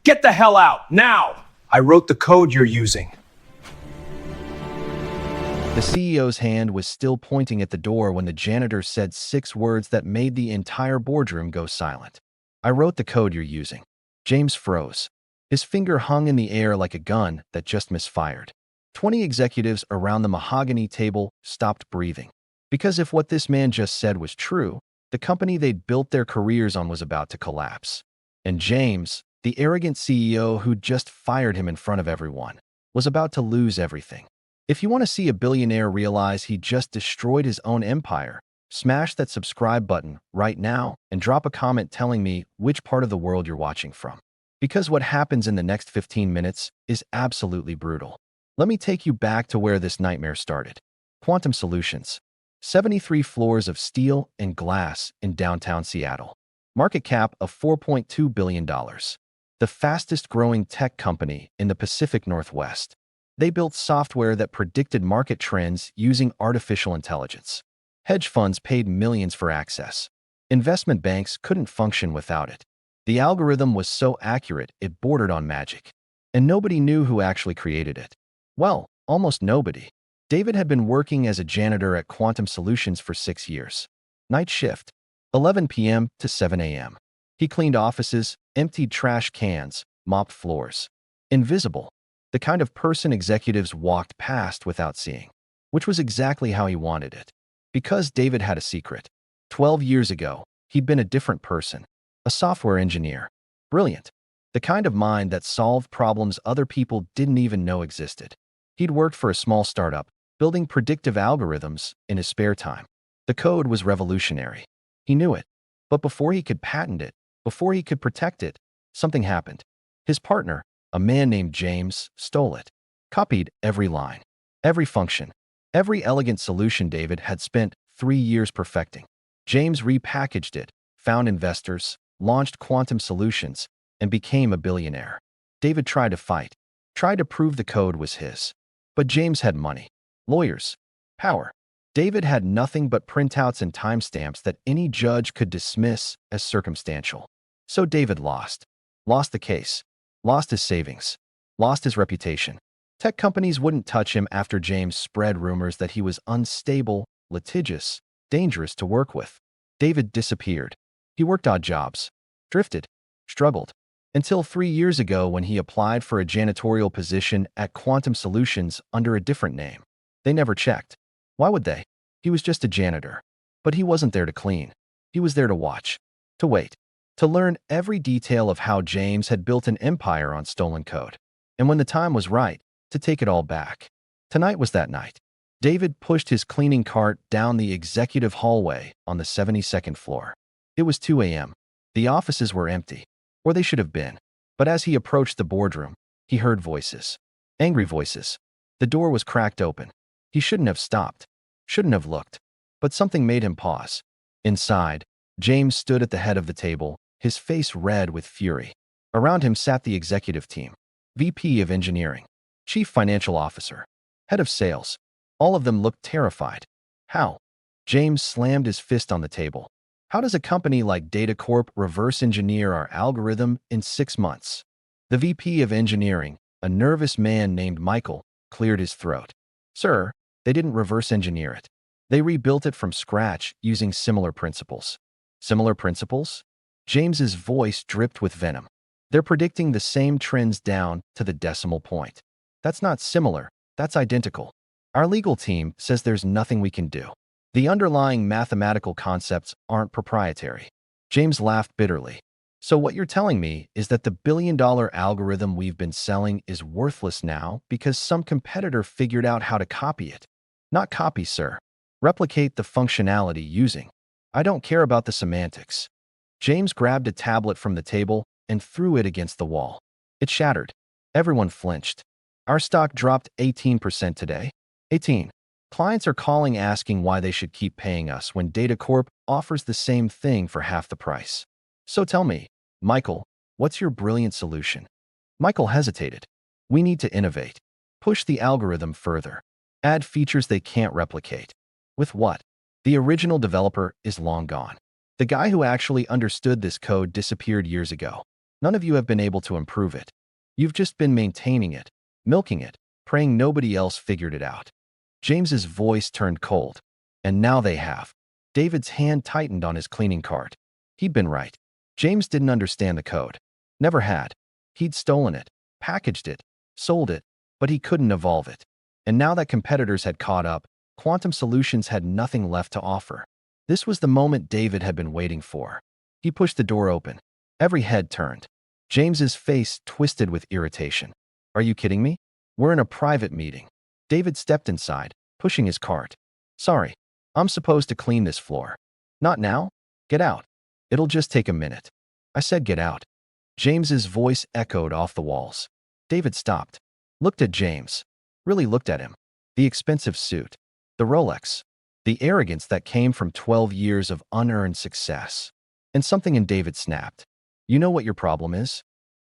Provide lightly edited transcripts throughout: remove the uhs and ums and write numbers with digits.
Get the hell out, now! I wrote the code you're using. The CEO's hand was still pointing at the door when the janitor said 6 words that made the entire boardroom go silent. I wrote the code you're using. James froze. His finger hung in the air like a gun that just misfired. 20 executives around the mahogany table stopped breathing. Because if what this man just said was true, the company they'd built their careers on was about to collapse. And James, the arrogant CEO who'd just fired him in front of everyone, was about to lose everything. If you want to see a billionaire realize he just destroyed his own empire, smash that subscribe button right now and drop a comment telling me which part of the world you're watching from. Because what happens in the next 15 minutes is absolutely brutal. Let me take you back to where this nightmare started. Quantum Solutions. 73 floors of steel and glass in downtown Seattle. Market cap of $4.2 billion. The fastest growing tech company in the Pacific Northwest. They built software that predicted market trends using artificial intelligence. Hedge funds paid millions for access. Investment banks couldn't function without it. The algorithm was so accurate it bordered on magic. And nobody knew who actually created it. Well, almost nobody. David had been working as a janitor at Quantum Solutions for 6 years. Night shift, 11 p.m. to 7 a.m. He cleaned offices, emptied trash cans, mopped floors. Invisible. The kind of person executives walked past without seeing. Which was exactly how he wanted it. Because David had a secret. 12 years ago, he'd been a different person. A software engineer. Brilliant. The kind of mind that solved problems other people didn't even know existed. He'd worked for a small startup, building predictive algorithms in his spare time. The code was revolutionary. He knew it. But before he could patent it, before he could protect it, something happened. His partner, a man named James, stole it. Copied every line, every function, every elegant solution David had spent 3 years perfecting. James repackaged it, found investors, launched Quantum Solutions, and became a billionaire. David tried to fight, tried to prove the code was his. But James had money. Lawyers. Power. David had nothing but printouts and timestamps that any judge could dismiss as circumstantial. So David lost. Lost the case. Lost his savings. Lost his reputation. Tech companies wouldn't touch him after James spread rumors that he was unstable, litigious, dangerous to work with. David disappeared. He worked odd jobs. Drifted. Struggled. Until 3 years ago when he applied for a janitorial position at Quantum Solutions under a different name. They never checked. Why would they? He was just a janitor. But he wasn't there to clean. He was there to watch. To wait. To learn every detail of how James had built an empire on stolen code. And when the time was right, to take it all back. Tonight was that night. David pushed his cleaning cart down the executive hallway on the 72nd floor. It was 2 a.m. The offices were empty. Or they should have been. But as he approached the boardroom, he heard voices. Angry voices. The door was cracked open. He shouldn't have stopped. Shouldn't have looked. But something made him pause. Inside, James stood at the head of the table, his face red with fury. Around him sat the executive team. VP of Engineering. Chief Financial Officer. Head of Sales. All of them looked terrified. How? James slammed his fist on the table. How does a company like Data Corp reverse engineer our algorithm in 6 months? The VP of Engineering, a nervous man named Michael, cleared his throat. Sir, they didn't reverse engineer it. They rebuilt it from scratch using similar principles. Similar principles? James's voice dripped with venom. They're predicting the same trends down to the decimal point. That's not similar, that's identical. Our legal team says there's nothing we can do. The underlying mathematical concepts aren't proprietary. James laughed bitterly. So what you're telling me is that the billion-dollar algorithm we've been selling is worthless now because some competitor figured out how to copy it. Not copy, sir. Replicate the functionality using. I don't care about the semantics. James grabbed a tablet from the table and threw it against the wall. It shattered. Everyone flinched. Our stock dropped 18% today. 18. Clients are calling asking why they should keep paying us when Data Corp offers the same thing for half the price. So tell me, Michael, what's your brilliant solution? Michael hesitated. We need to innovate. Push the algorithm further. Add features they can't replicate. With what? The original developer is long gone. The guy who actually understood this code disappeared years ago. None of you have been able to improve it. You've just been maintaining it, milking it, praying nobody else figured it out. James's voice turned cold. And now they have. David's hand tightened on his cleaning cart. He'd been right. James didn't understand the code. Never had. He'd stolen it, packaged it, sold it, but he couldn't evolve it. And now that competitors had caught up, Quantum Solutions had nothing left to offer. This was the moment David had been waiting for. He pushed the door open. Every head turned. James's face twisted with irritation. Are you kidding me? We're in a private meeting. David stepped inside, pushing his cart. Sorry, I'm supposed to clean this floor. Not now? Get out. It'll just take a minute. I said get out. James's voice echoed off the walls. David stopped, looked at James, really looked at him. The expensive suit, the Rolex, the arrogance that came from 12 years of unearned success. And something in David snapped. You know what your problem is?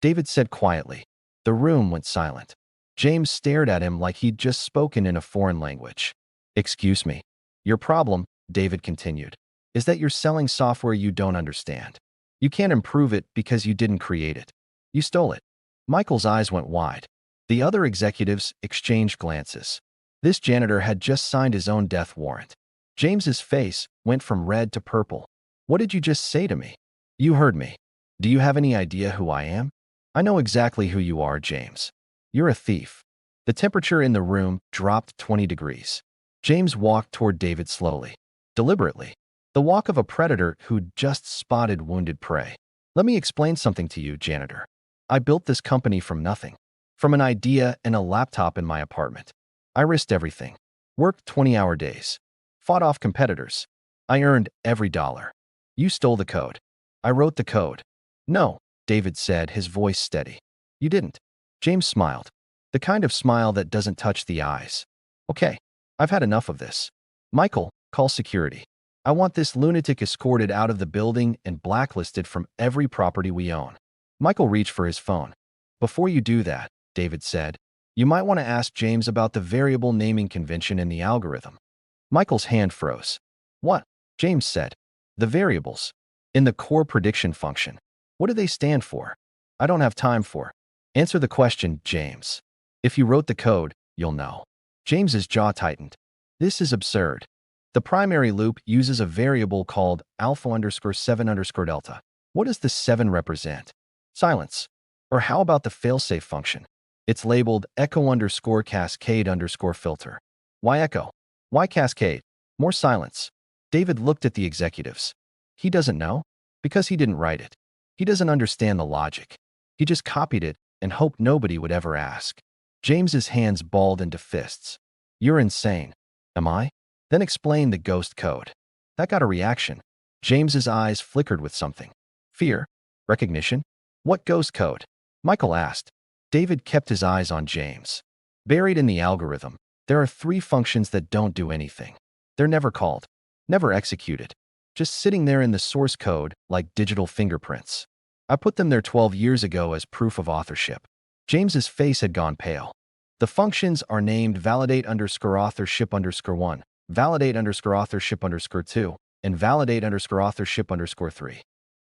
David said quietly. The room went silent. James stared at him like he'd just spoken in a foreign language. Excuse me. Your problem, David continued, is that you're selling software you don't understand. You can't improve it because you didn't create it. You stole it. Michael's eyes went wide. The other executives exchanged glances. This janitor had just signed his own death warrant. James's face went from red to purple. What did you just say to me? You heard me. Do you have any idea who I am? I know exactly who you are, James. You're a thief. The temperature in the room dropped 20 degrees. James walked toward David slowly, deliberately, the walk of a predator who'd just spotted wounded prey. Let me explain something to you, janitor. I built this company from nothing, from an idea and a laptop in my apartment. I risked everything, worked 20-hour days, fought off competitors. I earned every dollar. You stole the code. I wrote the code. No, David said, his voice steady. You didn't. James smiled, the kind of smile that doesn't touch the eyes. Okay, I've had enough of this. Michael, call security. I want this lunatic escorted out of the building and blacklisted from every property we own. Michael reached for his phone. Before you do that, David said, you might want to ask James about the variable naming convention in the algorithm. Michael's hand froze. What? James said. The variables. In the core prediction function. What do they stand for? I don't have time for. Answer the question, James. If you wrote the code, you'll know. James's jaw tightened. This is absurd. The primary loop uses a variable called alpha_7_delta. What does the 7 represent? Silence. Or how about the failsafe function? It's labeled echo_cascade_filter. Why echo? Why cascade? More silence. David looked at the executives. He doesn't know? Because he didn't write it. He doesn't understand the logic. He just copied it and hoped nobody would ever ask. James's hands balled into fists. You're insane. Am I? Then explain the ghost code. That got a reaction. James's eyes flickered with something. Fear? Recognition? What ghost code? Michael asked. David kept his eyes on James. Buried in the algorithm, there are 3 functions that don't do anything. They're never called, never executed, just sitting there in the source code like digital fingerprints. I put them there 12 years ago as proof of authorship. James's face had gone pale. The functions are named validate_authorship_1, validate_authorship_2, and validate_authorship_3.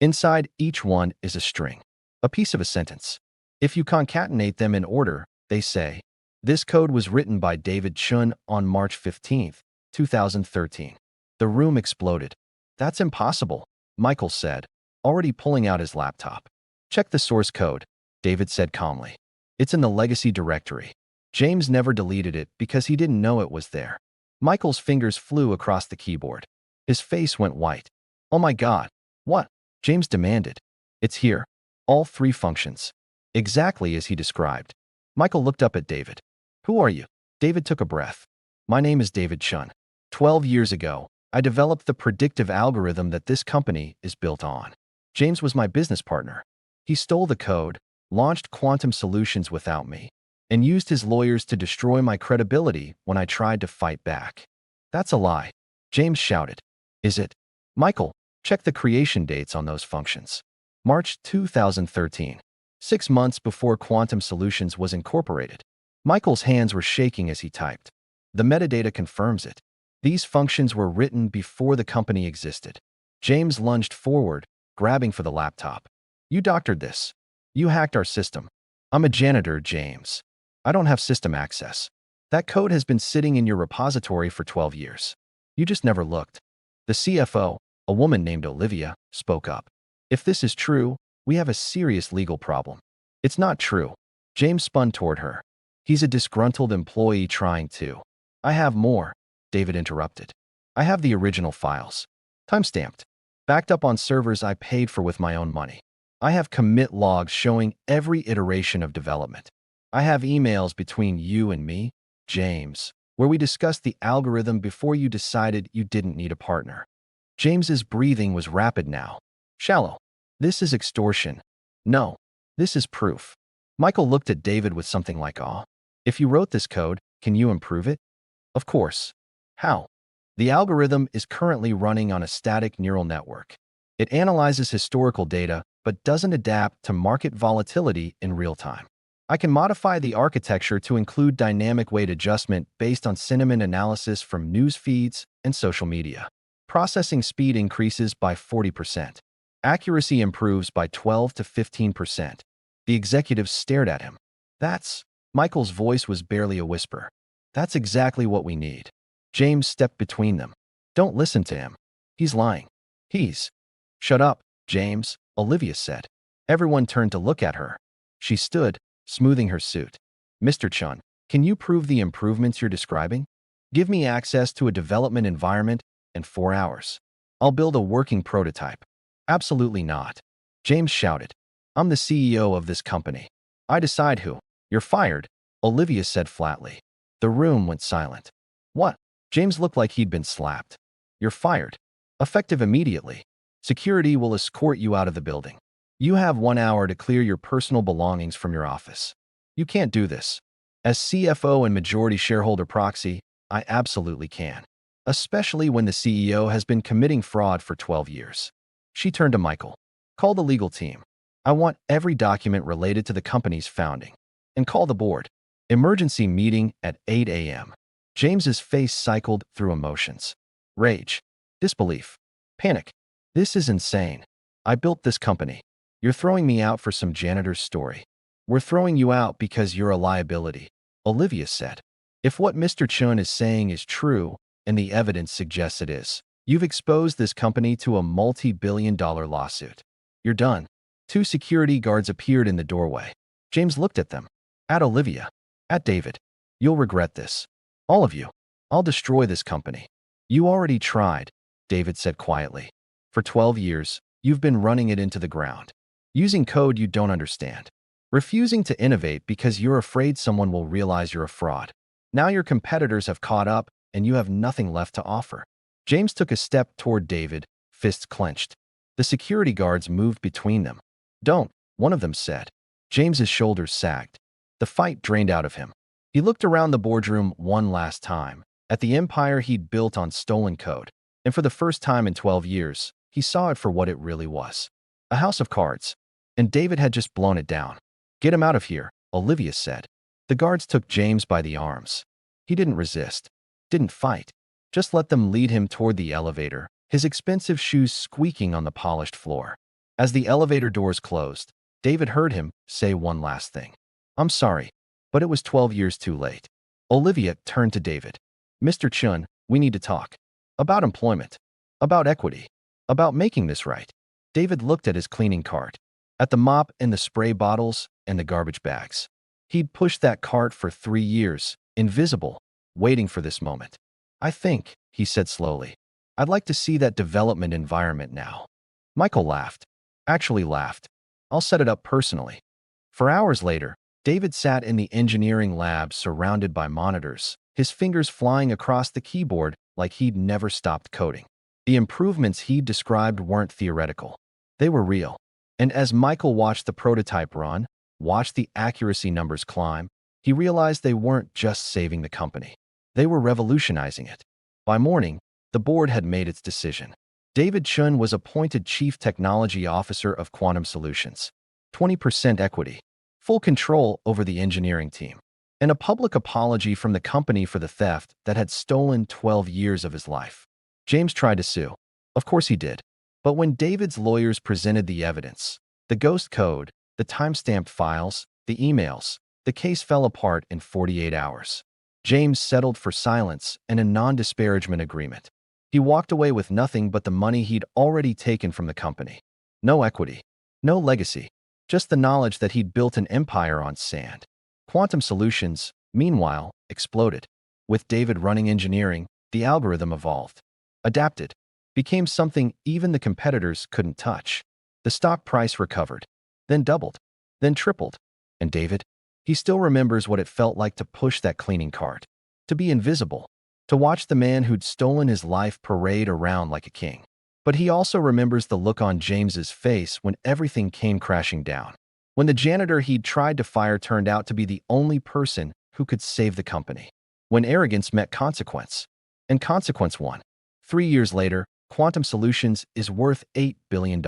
Inside each one is a string, a piece of a sentence. If you concatenate them in order, they say, this code was written by David Chun on March 15, 2013. The room exploded. That's impossible, Michael said, already pulling out his laptop. Check the source code, David said calmly. It's in the legacy directory. James never deleted it because he didn't know it was there. Michael's fingers flew across the keyboard. His face went white. Oh my God. What? James demanded. It's here. All 3 functions. Exactly as he described. Michael looked up at David. Who are you? David took a breath. My name is David Chun. 12 years ago, I developed the predictive algorithm that this company is built on. James was my business partner. He stole the code, launched Quantum Solutions without me, and used his lawyers to destroy my credibility when I tried to fight back. That's a lie, James shouted. Is it? Michael, check the creation dates on those functions. March 2013, 6 months before Quantum Solutions was incorporated. Michael's hands were shaking as he typed. The metadata confirms it. These functions were written before the company existed. James lunged forward, grabbing for the laptop. You doctored this. You hacked our system. I'm a janitor, James. I don't have system access. That code has been sitting in your repository for 12 years. You just never looked. The CFO, a woman named Olivia, spoke up. If this is true, we have a serious legal problem. It's not true. James spun toward her. He's a disgruntled employee trying to. I have more, David interrupted. I have the original files. Timestamped. Backed up on servers I paid for with my own money. I have commit logs showing every iteration of development. I have emails between you and me, James, where we discussed the algorithm before you decided you didn't need a partner. James's breathing was rapid now. Shallow. This is extortion. No, this is proof. Michael looked at David with something like awe. If you wrote this code, can you improve it? Of course. How? The algorithm is currently running on a static neural network. It analyzes historical data, but doesn't adapt to market volatility in real time. I can modify the architecture to include dynamic weight adjustment based on sentiment analysis from news feeds and social media. Processing speed increases by 40%. Accuracy improves by 12 to 15%. The executives stared at him. Michael's voice was barely a whisper. That's exactly what we need. James stepped between them. Don't listen to him. He's lying. Shut up, James, Olivia said. Everyone turned to look at her. She stood, smoothing her suit. Mr. Chun, can you prove the improvements you're describing? Give me access to a development environment in 4 hours. I'll build a working prototype. Absolutely not. James shouted. I'm the CEO of this company. I decide who. You're fired, Olivia said flatly. The room went silent. What? James looked like he'd been slapped. You're fired. Effective immediately. Security will escort you out of the building. You have 1 hour to clear your personal belongings from your office. You can't do this. As CFO and majority shareholder proxy, I absolutely can. Especially when the CEO has been committing fraud for 12 years. She turned to Michael. Call the legal team. I want every document related to the company's founding. And call the board. Emergency meeting at 8 a.m. James's face cycled through emotions. Rage. Disbelief. Panic. This is insane. I built this company. You're throwing me out for some janitor's story. We're throwing you out because you're a liability, Olivia said. If what Mr. Chun is saying is true, and the evidence suggests it is, you've exposed this company to a multi-billion-dollar lawsuit. You're done. 2 security guards appeared in the doorway. James looked at them. At Olivia. At David. You'll regret this. All of you. I'll destroy this company. You already tried, David said quietly. For 12 years, you've been running it into the ground. Using code you don't understand. Refusing to innovate because you're afraid someone will realize you're a fraud. Now your competitors have caught up and you have nothing left to offer. James took a step toward David, fists clenched. The security guards moved between them. Don't, one of them said. James's shoulders sagged. The fight drained out of him. He looked around the boardroom one last time, at the empire he'd built on stolen code. And for the first time in 12 years, he saw it for what it really was. A house of cards. And David had just blown it down. Get him out of here, Olivia said. The guards took James by the arms. He didn't resist. Didn't fight. Just let them lead him toward the elevator, his expensive shoes squeaking on the polished floor. As the elevator doors closed, David heard him say one last thing. I'm sorry, but it was 12 years too late. Olivia turned to David. Mr. Chun, we need to talk. About employment. About equity. About making this right. David looked at his cleaning cart. At the mop and the spray bottles and the garbage bags. He'd pushed that cart for 3 years, invisible, waiting for this moment. I think, he said slowly, I'd like to see that development environment now. Michael laughed. Actually laughed. I'll set it up personally. For hours later, David sat in the engineering lab surrounded by monitors, his fingers flying across the keyboard like he'd never stopped coding. The improvements he'd described weren't theoretical. They were real. And as Michael watched the prototype run, watched the accuracy numbers climb, he realized they weren't just saving the company. They were revolutionizing it. By morning, the board had made its decision. David Chun was appointed Chief Technology Officer of Quantum Solutions. 20% equity. Full control over the engineering team. And a public apology from the company for the theft that had stolen 12 years of his life. James tried to sue. Of course he did. But when David's lawyers presented the evidence, the ghost code, The timestamped files, the emails. The case fell apart in 48 hours. James settled for silence and a non-disparagement agreement. He walked away with nothing but the money he'd already taken from the company. No equity, no legacy, just the knowledge that he'd built an empire on sand. Quantum Solutions, meanwhile, exploded. With David running engineering, the algorithm evolved, adapted, became something even the competitors couldn't touch. The stock price recovered, then doubled, then tripled. And David? He still remembers what it felt like to push that cleaning cart, to be invisible, to watch the man who'd stolen his life parade around like a king. But he also remembers the look on James's face when everything came crashing down. When the janitor he'd tried to fire turned out to be the only person who could save the company. When arrogance met consequence. And consequence won. 3 years later, Quantum Solutions is worth $8 billion.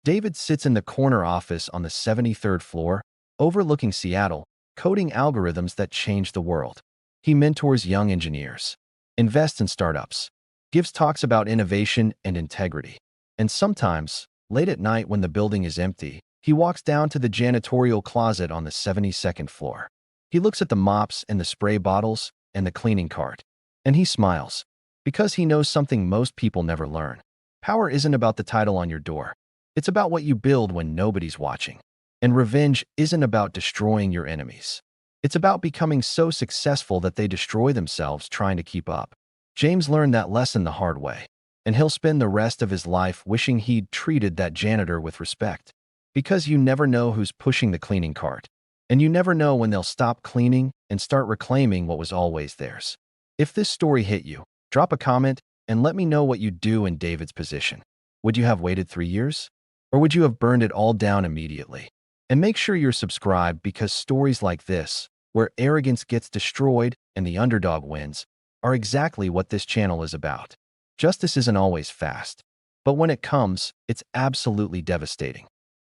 David sits in the corner office on the 73rd floor, overlooking Seattle, coding algorithms that change the world. He mentors young engineers, invests in startups, gives talks about innovation and integrity. And sometimes, late at night when the building is empty, he walks down to the janitorial closet on the 72nd floor. He looks at the mops and the spray bottles and the cleaning cart, and he smiles, because he knows something most people never learn. Power isn't about the title on your door. It's about what you build when nobody's watching. And revenge isn't about destroying your enemies. It's about becoming so successful that they destroy themselves trying to keep up. James learned that lesson the hard way, and he'll spend the rest of his life wishing he'd treated that janitor with respect. Because you never know who's pushing the cleaning cart, and you never know when they'll stop cleaning and start reclaiming what was always theirs. If this story hit you, drop a comment and let me know what you'd do in David's position. Would you have waited 3 years? Or would you have burned it all down immediately? And make sure you're subscribed, because stories like this, where arrogance gets destroyed and the underdog wins, are exactly what this channel is about. Justice isn't always fast, but when it comes, it's absolutely devastating.